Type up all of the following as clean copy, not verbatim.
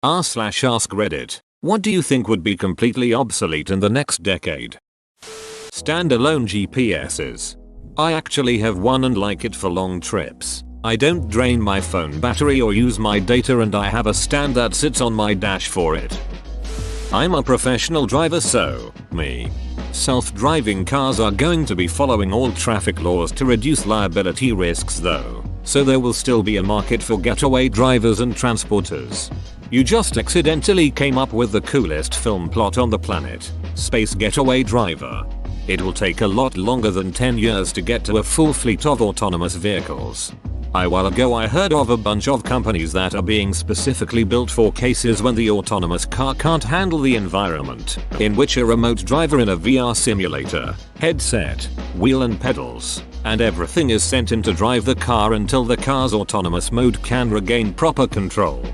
r/ask Reddit. What do you think would be completely obsolete in the next decade? Standalone GPSs. I actually have one and like it for long trips. I don't drain my phone battery or use my data, and I have a stand that sits on my dash for it. I'm a professional driver, so me. Self-driving cars are going to be following all traffic laws to reduce liability risks though, so there will still be a market for getaway drivers and transporters. You just accidentally came up with the coolest film plot on the planet. Space Getaway Driver. It will take a lot longer than 10 years to get to a full fleet of autonomous vehicles. A while ago I heard of a bunch of companies that are being specifically built for cases when the autonomous car can't handle the environment, in which a remote driver in a VR simulator, headset, wheel and pedals, and everything is sent in to drive the car until the car's autonomous mode can regain proper control.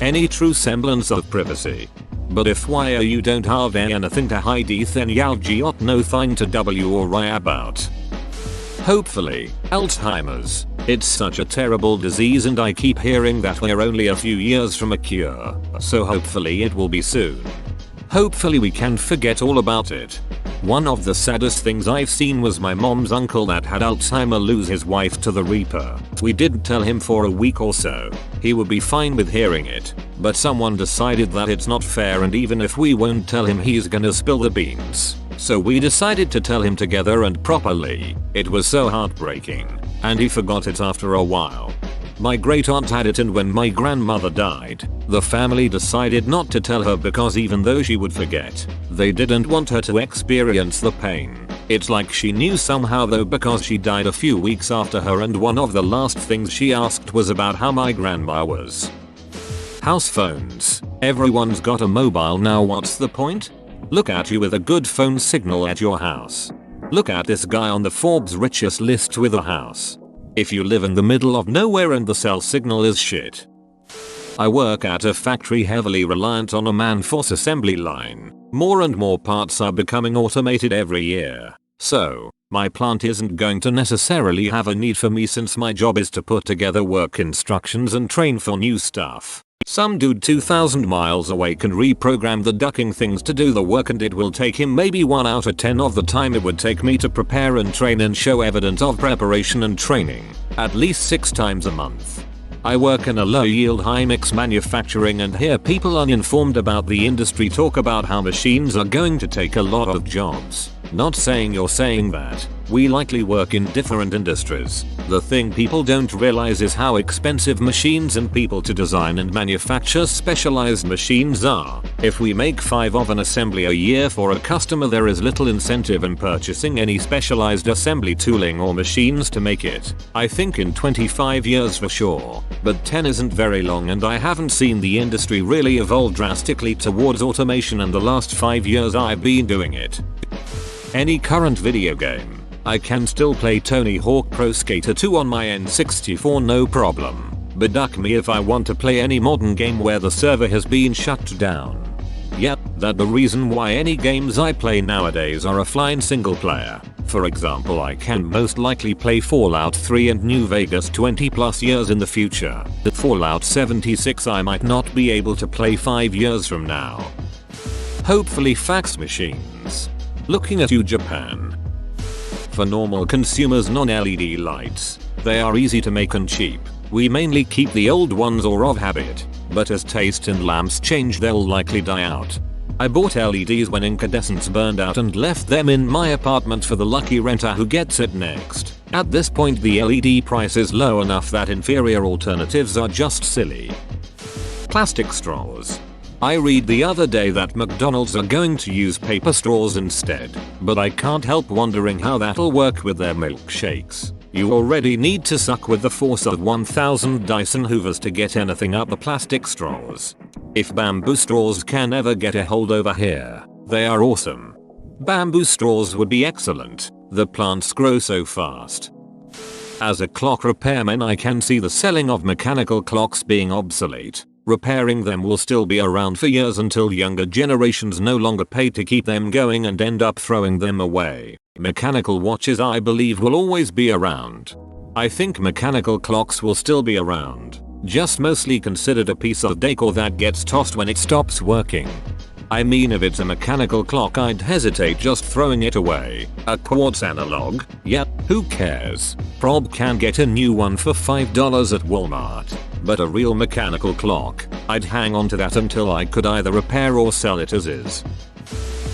Any true semblance of privacy. But if you don't have anything to hide, then you've got no thing to worry about. Hopefully, Alzheimer's. It's such a terrible disease and I keep hearing that we're only a few years from a cure, so hopefully it will be soon. Hopefully we can forget all about it. One of the saddest things I've seen was my mom's uncle that had Alzheimer lose his wife to the Reaper. We didn't tell him for a week or so. He would be fine with hearing it, but someone decided that it's not fair, and even if we won't tell him, he's gonna spill the beans. So we decided to tell him together and properly. It was so heartbreaking, and he forgot it after a while. My great aunt had it, and when my grandmother died, the family decided not to tell her because even though she would forget, they didn't want her to experience the pain. It's like she knew somehow though, because she died a few weeks after her, and one of the last things she asked was about how my grandma was. House phones. Everyone's got a mobile now, what's the point? Look at you with a good phone signal at your house. Look at this guy on the Forbes richest list with a house. If you live in the middle of nowhere and the cell signal is shit. I work at a factory heavily reliant on a man-force assembly line. More and more parts are becoming automated every year. So, my plant isn't going to necessarily have a need for me, since my job is to put together work instructions and train for new stuff. Some dude 2,000 miles away can reprogram the ducking things to do the work, and it will take him maybe 1 out of 10 of the time it would take me to prepare and train and show evidence of preparation and training, at least 6 times a month. I work in a low yield high mix manufacturing and hear people uninformed about the industry talk about how machines are going to take a lot of jobs. Not saying you're saying that. We likely work in different industries. The thing people don't realize is how expensive machines and people to design and manufacture specialized machines are. If we make 5 of an assembly a year for a customer, there is little incentive in purchasing any specialized assembly tooling or machines to make it. I think in 25 years for sure. But 10 isn't very long, and I haven't seen the industry really evolve drastically towards automation in the last 5 years I've been doing it. Any current video game. I can still play Tony Hawk Pro Skater 2 on my N64 no problem. But duck me if I want to play any modern game where the server has been shut down. Yep, that's the reason why any games I play nowadays are offline single player. For example, I can most likely play Fallout 3 and New Vegas 20 plus years in the future. Fallout 76 I might not be able to play 5 years from now. Hopefully fax machines. Looking at you, Japan. For normal consumers, non-LED lights. They are easy to make and cheap. We mainly keep the old ones or of habit, but as taste and lamps change they'll likely die out. I bought LEDs when incandescents burned out and left them in my apartment for the lucky renter who gets it next. At this point the LED price is low enough that inferior alternatives are just silly. Plastic straws. I read the other day that McDonald's are going to use paper straws instead, but I can't help wondering how that'll work with their milkshakes. You already need to suck with the force of 1000 Dyson Hoovers to get anything up the plastic straws. If bamboo straws can ever get a hold over here, they are awesome. Bamboo straws would be excellent. The plants grow so fast. As a clock repairman, I can see the selling of mechanical clocks being obsolete. Repairing them will still be around for years until younger generations no longer pay to keep them going and end up throwing them away. Mechanical watches I believe will always be around. I think mechanical clocks will still be around, just mostly considered a piece of decor that gets tossed when it stops working. I mean, if it's a mechanical clock, I'd hesitate just throwing it away. A quartz analog? Yep, who cares? Prob can get a new one for $5 at Walmart. But a real mechanical clock, I'd hang on to that until I could either repair or sell it as is.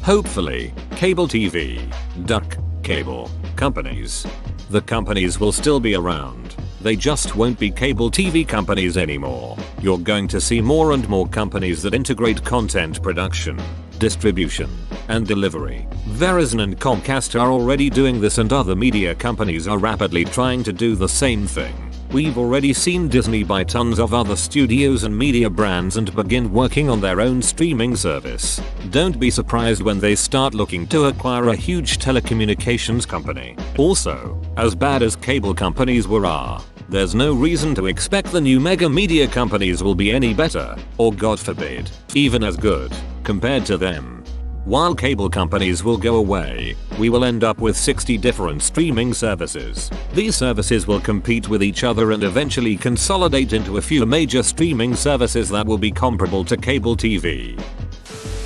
Hopefully, cable TV, duck, cable, companies. The companies will still be around. They just won't be cable TV companies anymore. You're going to see more and more companies that integrate content production, distribution, and delivery. Verizon and Comcast are already doing this, and other media companies are rapidly trying to do the same thing. We've already seen Disney buy tons of other studios and media brands and begin working on their own streaming service. Don't be surprised when they start looking to acquire a huge telecommunications company. Also, as bad as cable companies are, there's no reason to expect the new mega media companies will be any better, or God forbid, even as good, compared to them. While cable companies will go away, we will end up with 60 different streaming services. These services will compete with each other and eventually consolidate into a few major streaming services that will be comparable to cable TV.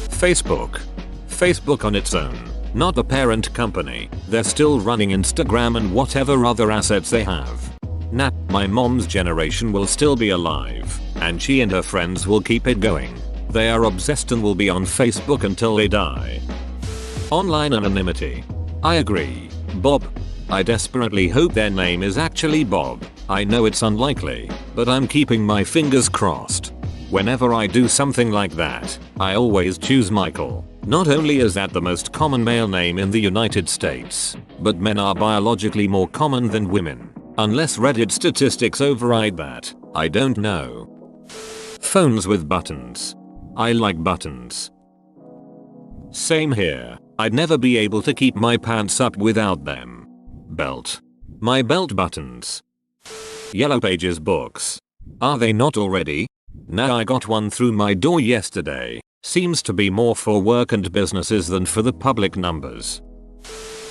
Facebook on its own, not the parent company. They're still running Instagram and whatever other assets they have. Nah, my mom's generation will still be alive, and she and her friends will keep it going. They are obsessed and will be on Facebook until they die. Online anonymity. I agree. Bob. I desperately hope their name is actually Bob. I know it's unlikely, but I'm keeping my fingers crossed. Whenever I do something like that, I always choose Michael. Not only is that the most common male name in the United States, but men are biologically more common than women. Unless Reddit statistics override that, I don't know. Phones with buttons. I like buttons. Same here. I'd never be able to keep my pants up without them. Belt. My belt buttons. Yellow Pages books. Are they not already? Nah, I got one through my door yesterday. Seems to be more for work and businesses than for the public numbers.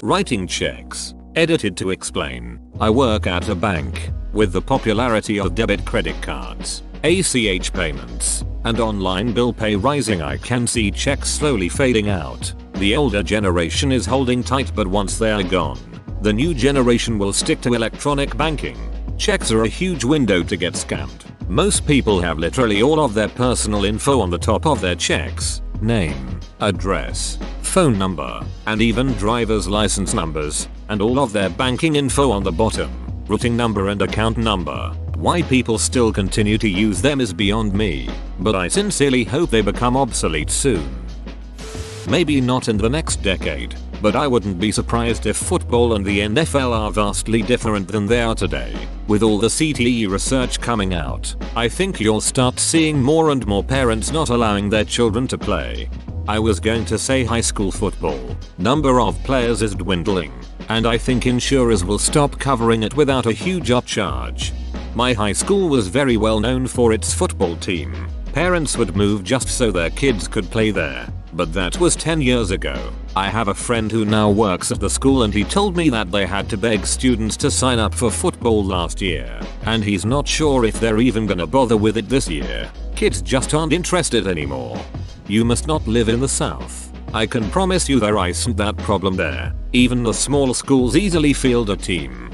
Writing checks. Edited to explain. I work at a bank. With the popularity of debit credit cards, ACH payments, and online bill pay rising, I can see checks slowly fading out. The older generation is holding tight, but once they are gone, the new generation will stick to electronic banking. Checks are a huge window to get scammed. Most people have literally all of their personal info on the top of their checks. Name, address, phone number, and even driver's license numbers, and all of their banking info on the bottom. Routing number and account number. Why people still continue to use them is beyond me, but I sincerely hope they become obsolete soon. Maybe not in the next decade, but I wouldn't be surprised if football and the NFL are vastly different than they are today. With all the CTE research coming out, I think you'll start seeing more and more parents not allowing their children to play. I was going to say high school football. Number of players is dwindling, and I think insurers will stop covering it without a huge upcharge. My high school was very well known for its football team. Parents would move just so their kids could play there, but that was 10 years ago. I have a friend who now works at the school, and he told me that they had to beg students to sign up for football last year, and he's not sure if they're even gonna bother with it this year. Kids just aren't interested anymore. You must not live in the South. I can promise you there isn't that problem there. Even the small schools easily field a team.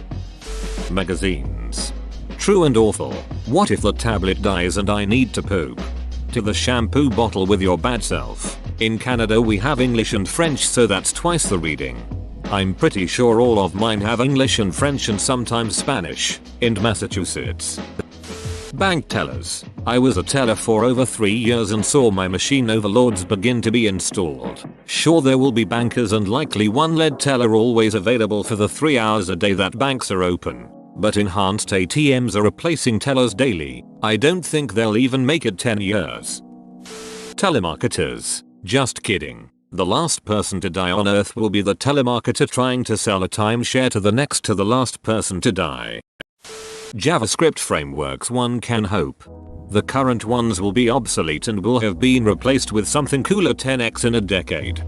Magazines. True and awful. What if the tablet dies and I need to poop? To the shampoo bottle with your bad self. In Canada we have English and French, so that's twice the reading. I'm pretty sure all of mine have English and French and sometimes Spanish. In Massachusetts. Bank tellers. I was a teller for over 3 years and saw my machine overlords begin to be installed. Sure, there will be bankers and likely one lead teller always available for the 3 hours a day that banks are open. But enhanced ATMs are replacing tellers daily. I don't think they'll even make it 10 years. Telemarketers. Just kidding. The last person to die on Earth will be the telemarketer trying to sell a timeshare to the next to the last person to die. JavaScript frameworks, one can hope. The current ones will be obsolete and will have been replaced with something cooler 10x in a decade.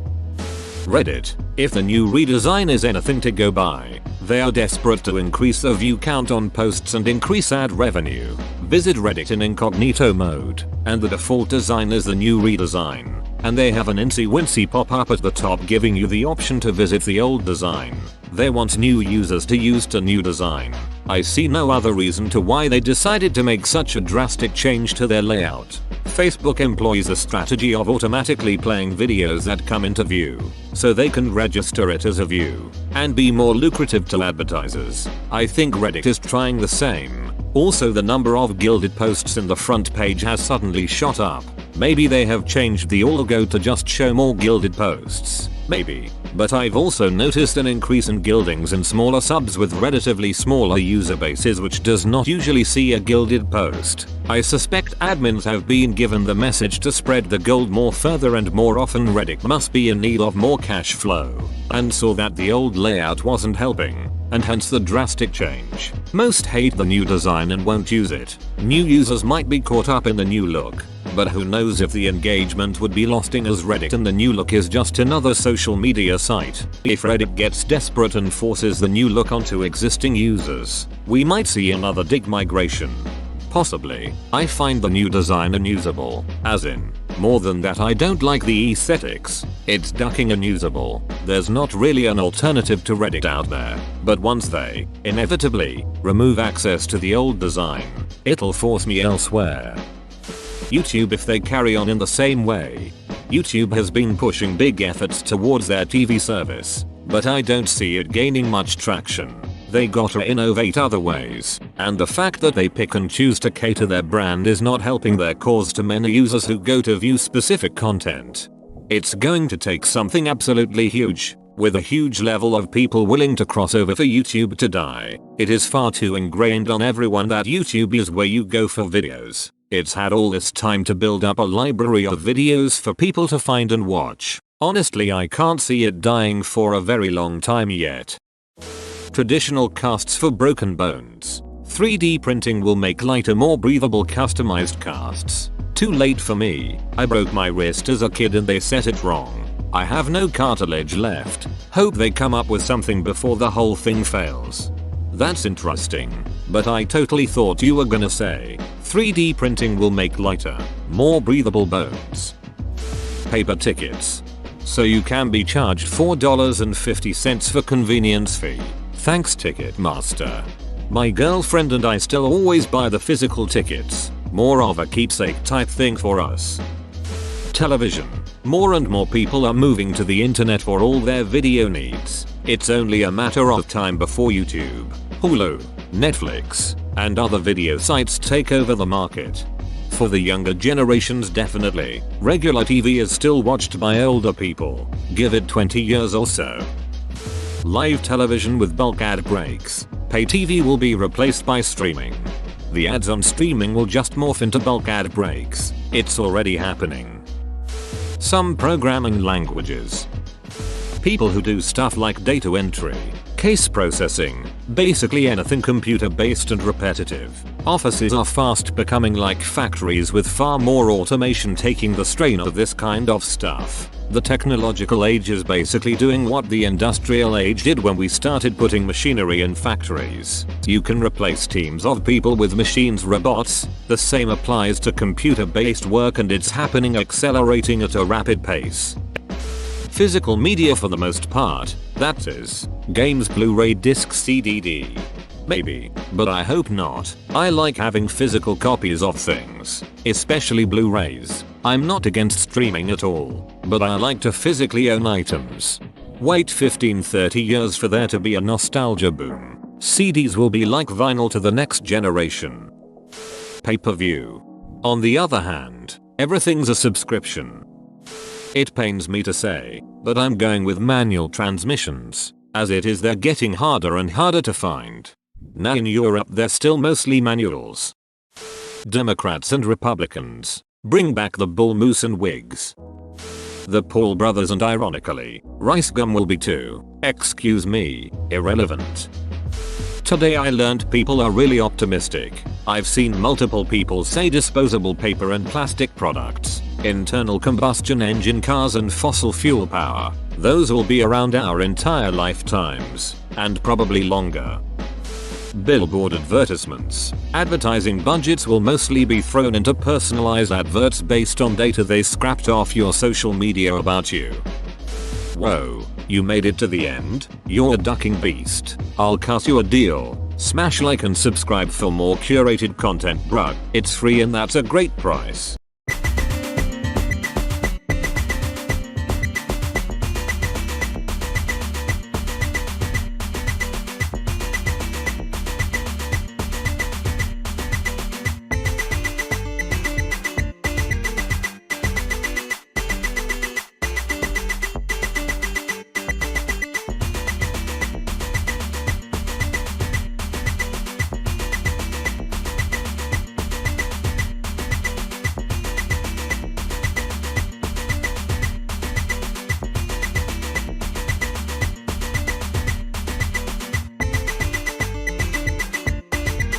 Reddit. If the new redesign is anything to go by, They are desperate to increase the view count on posts and increase ad revenue. Visit Reddit in incognito mode, and the default design is the new redesign. And they have an incy-wincy pop-up at the top giving you the option to visit the old design. They want new users to use the new design. I see no other reason to why they decided to make such a drastic change to their layout. Facebook employs a strategy of automatically playing videos that come into view, so they can register it as a view, and be more lucrative to advertisers. I think Reddit is trying the same. Also, the number of gilded posts in the front page has suddenly shot up. Maybe they have changed the algo to just show more gilded posts. Maybe. But I've also noticed an increase in gildings in smaller subs with relatively smaller user bases which does not usually see a gilded post. I suspect admins have been given the message to spread the gold more further and more often. Reddit must be in need of more cash flow, and saw that the old layout wasn't helping, and hence the drastic change. Most hate the new design and won't use it. New users might be caught up in the new look, but who knows if the engagement would be lost in as Reddit and the new look is just another social media site. If Reddit gets desperate and forces the new look onto existing users, we might see another dig migration. Possibly. I find the new design unusable, as in, more than that I don't like the aesthetics. It's ducking unusable. There's not really an alternative to Reddit out there, but once they, inevitably, remove access to the old design, it'll force me elsewhere. YouTube if they carry on in the same way. YouTube has been pushing big efforts towards their TV service, but I don't see it gaining much traction. They gotta innovate other ways, and the fact that they pick and choose to cater their brand is not helping their cause to many users who go to view specific content. It's going to take something absolutely huge, with a huge level of people willing to cross over for YouTube to die. It is far too ingrained on everyone that YouTube is where you go for videos. It's had all this time to build up a library of videos for people to find and watch. Honestly, I can't see it dying for a very long time yet. Traditional casts for broken bones. 3D printing will make lighter, more breathable customized casts. Too late for me. I broke my wrist as a kid and they set it wrong. I have no cartilage left. Hope they come up with something before the whole thing fails. That's interesting, but I totally thought you were gonna say 3D printing will make lighter, more breathable bones. Paper tickets. So you can be charged $4.50 for convenience fee. Thanks Ticketmaster. My girlfriend and I still always buy the physical tickets. More of a keepsake type thing for us. Television. More and more people are moving to the internet for all their video needs. It's only a matter of time before YouTube, Hulu, Netflix, and other video sites take over the market. For the younger generations definitely, regular TV is still watched by older people. Give it 20 years or so. Live television with bulk ad breaks. Pay TV will be replaced by streaming. The ads on streaming will just morph into bulk ad breaks. It's already happening. Some programming languages. People who do stuff like data entry, case processing, basically anything computer based and repetitive. Offices are fast becoming like factories with far more automation taking the strain of this kind of stuff. The technological age is basically doing what the industrial age did when we started putting machinery in factories. You can replace teams of people with machines, robots. The same applies to computer-based work and it's happening, accelerating at a rapid pace. Physical media for the most part, that is, games, Blu-ray discs, DVD. Maybe, but I hope not. I like having physical copies of things, especially Blu-rays. I'm not against streaming at all, but I like to physically own items. Wait 15-30 years for there to be a nostalgia boom. CDs will be like vinyl to the next generation. Pay-per-view. On the other hand, everything's a subscription. It pains me to say, but I'm going with manual transmissions. As it is, they're getting harder and harder to find. Now in Europe they're still mostly manuals. Democrats and Republicans. Bring back the bull moose and wigs. The Paul brothers and ironically, Rice Gum will be too. Excuse me, irrelevant. Today I learned people are really optimistic. I've seen multiple people say disposable paper and plastic products, internal combustion engine cars and fossil fuel power. Those will be around our entire lifetimes. and probably longer. Billboard advertisements. Advertising budgets will mostly be thrown into personalized adverts based on data they scrapped off your social media about you. Whoa, you made it to the end? You're a ducking beast. I'll cut you a deal. Smash like and subscribe for more curated content, bruh. It's free and that's a great price.